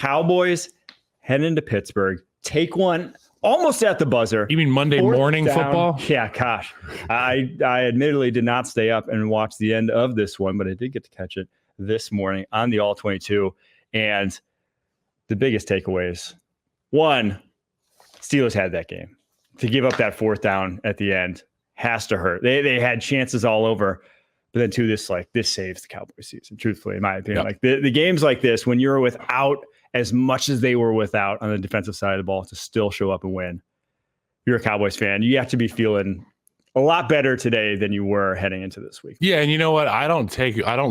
Cowboys head into Pittsburgh, take one almost at the buzzer. You mean Monday morning football? Yeah, gosh. I admittedly did not stay up and watch the end of this one, but I did get to catch it this morning on the All 22. And the biggest takeaways, one, Steelers had that game. To give up that fourth down at the end has to hurt. They had chances all over. But then two, this saves the Cowboys season, truthfully, in my opinion. Like the games like this, when you're without as much as they were without on the defensive side of the ball to still show up and win, you're a Cowboys fan. You have to be feeling a lot better today than you were heading into this week. Yeah, and you know what? I don't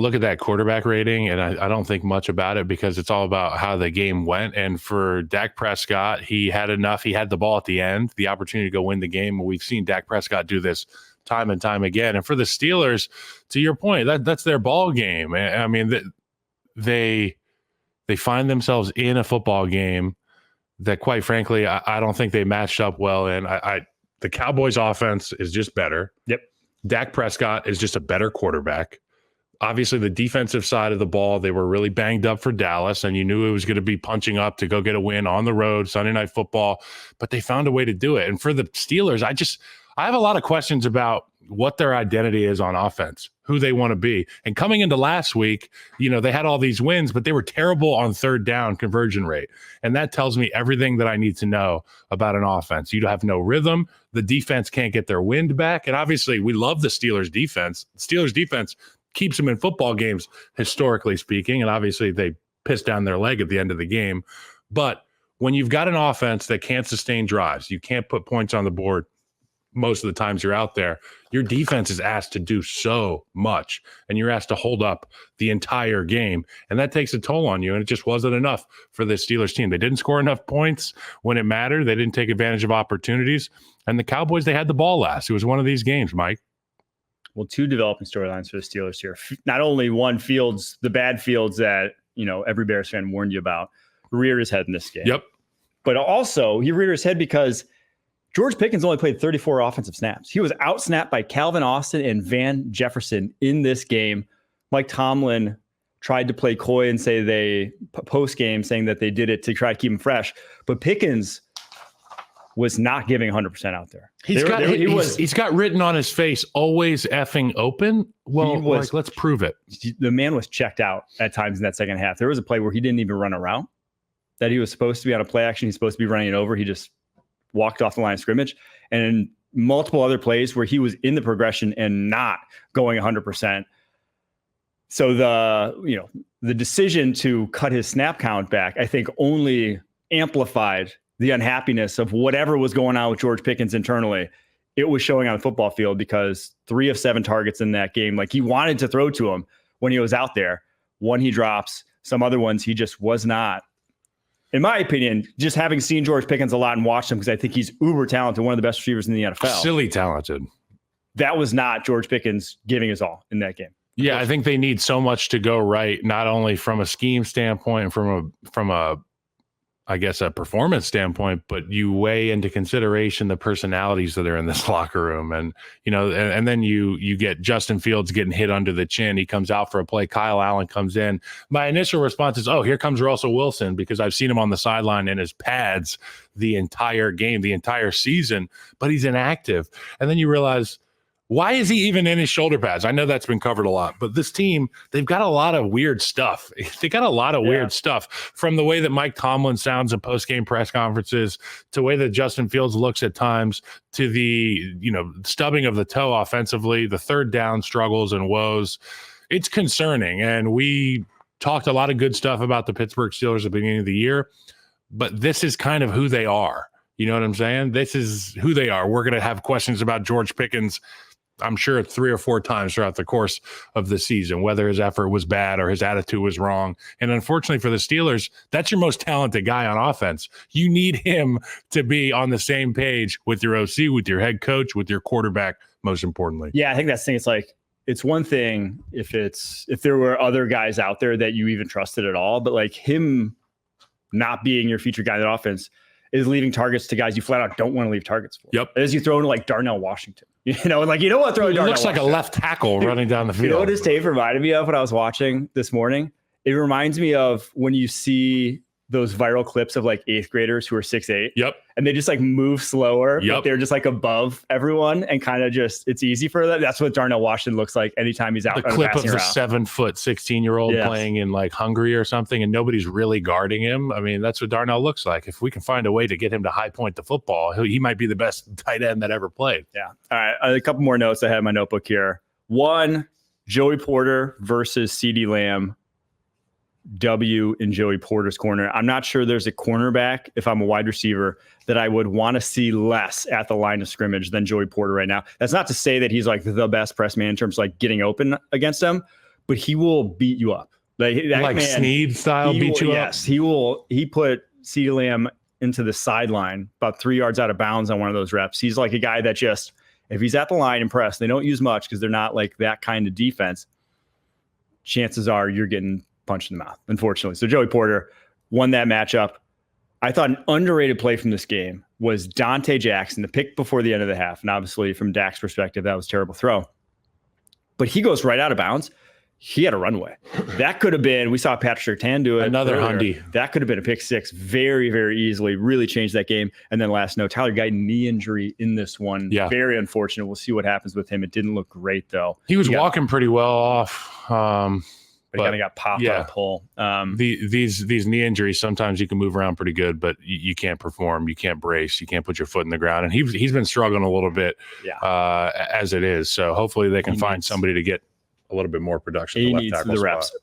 look at that quarterback rating, and I don't think much about it because it's all about how the game went. And for Dak Prescott, he had enough. He had the ball at the end, the opportunity to go win the game. We've seen Dak Prescott do this time and time again. And for the Steelers, to your point, that's their ball game. I mean, they find themselves in a football game that, quite frankly, I don't think they matched up well. And the Cowboys offense is just better. Yep. Dak Prescott is just a better quarterback. Obviously, the defensive side of the ball, they were really banged up for Dallas, and you knew it was going to be punching up to go get a win on the road, Sunday Night Football, but they found a way to do it. And for the Steelers, I have a lot of questions about what their identity is on offense, who they want to be. And coming into last week, they had all these wins, but they were terrible on third down conversion rate. And that tells me everything that I need to know about an offense. You have no rhythm. The defense can't get their wind back. And obviously, we love the Steelers defense. Steelers defense keeps them in football games, historically speaking. And obviously, they pissed down their leg at the end of the game. But when you've got an offense that can't sustain drives, you can't put points on the board most of the times you're out there, your defense is asked to do so much, and you're asked to hold up the entire game, and that takes a toll on you, and it just wasn't enough for the Steelers team. They didn't score enough points when it mattered. They didn't take advantage of opportunities, and the Cowboys, they had the ball last. It was one of these games, Mike. Well, two developing storylines for the Steelers here. Not only one, Fields, the bad Fields that every Bears fan warned you about, reared his head in this game. Yep. But also, he reared his head because George Pickens only played 34 offensive snaps. He was outsnapped by Calvin Austin and Van Jefferson in this game. Mike Tomlin tried to play coy and say post-game saying that they did it to try to keep him fresh. But Pickens was not giving 100% out there. He's got written on his face, always effing open. Well, let's prove it. The man was checked out at times in that second half. There was a play where he didn't even run a route that he was supposed to be on a play action. He's supposed to be running it over. He just walked off the line of scrimmage, and multiple other plays where he was in the progression and not going 100%. So the decision to cut his snap count back, I think, only amplified the unhappiness of whatever was going on with George Pickens internally. It was showing on the football field because 3 of 7 targets in that game, like he wanted to throw to him when he was out there. One he drops, some other ones he just was not. In my opinion, just having seen George Pickens a lot and watched him, because I think he's uber talented, one of the best receivers in the NFL. Silly talented. That was not George Pickens giving his all in that game. Yeah, I think they need so much to go right, not only from a scheme standpoint, from a I guess a performance standpoint, but you weigh into consideration the personalities that are in this locker room. And, and then you get Justin Fields getting hit under the chin. He comes out for a play. Kyle Allen comes in. My initial response is, oh, here comes Russell Wilson, because I've seen him on the sideline in his pads the entire game, the entire season, but he's inactive. And then you realize, why is he even in his shoulder pads? I know that's been covered a lot, but this team, they've got a lot of weird stuff. They got a lot of weird stuff, from the way that Mike Tomlin sounds in post-game press conferences, to the way that Justin Fields looks at times, to the, stubbing of the toe offensively, the third down struggles and woes. It's concerning. And we talked a lot of good stuff about the Pittsburgh Steelers at the beginning of the year, but this is kind of who they are. You know what I'm saying? This is who they are. We're going to have questions about George Pickens, I'm sure, 3 or 4 times throughout the course of the season, whether his effort was bad or his attitude was wrong. And unfortunately for the Steelers, that's your most talented guy on offense. You need him to be on the same page with your OC, with your head coach, with your quarterback, most importantly. Yeah, I think that's the thing. It's like, it's one thing if there were other guys out there that you even trusted at all, but like him not being your featured guy in the offense is leaving targets to guys you flat out don't want to leave targets for. Yep. As you throw into like Darnell Washington, and like, you know what? He looks like a left tackle running down the field. You know what his tape reminded me of when I was watching this morning? It reminds me of when you see those viral clips of like 8th graders who are 6'8"? Yep. And they just like move slower, Yep. but they're just like above everyone and kind of just, it's easy for them. That's what Darnell Washington looks like anytime he's out. The clip of the 7-foot 16-year-old playing in like Hungary or something, and nobody's really guarding him. I mean, that's what Darnell looks like. If we can find a way to get him to high point the football, he might be the best tight end that ever played. Yeah. All right. A couple more notes I had in my notebook here. One, Joey Porter versus CeeDee Lamb. W in Joey Porter's corner. I'm not sure there's a cornerback, if I'm a wide receiver, that I would want to see less at the line of scrimmage than Joey Porter right now. That's not to say that he's like the best press man in terms of like getting open against him, but he will beat you up. Like man, Snead style beat you up? Yes, he will. He put CeeDee Lamb into the sideline about 3 yards out of bounds on one of those reps. He's like a guy that just, if he's at the line and press, they don't use much because they're not like that kind of defense. Chances are you're getting punched in the mouth, unfortunately. So Joey Porter won that matchup. I thought an underrated play from this game was Dante Jackson, the pick before the end of the half. And obviously from Dak's perspective, that was a terrible throw. But he goes right out of bounds. He had a runway. That could have been, we saw Patrick Surtain do it. Another earlier. Hundy. That could have been a pick six very, very easily. Really changed that game. And then last note, Tyler Guyton, knee injury in this one. Yeah. Very unfortunate. We'll see what happens with him. It didn't look great, though. He was walking pretty well off. But he kind of got popped on a pull. These knee injuries, sometimes you can move around pretty good, but you can't perform. You can't brace. You can't put your foot in the ground. And he's been struggling a little bit as it is. So hopefully they can find somebody to get a little bit more production. He needs the reps.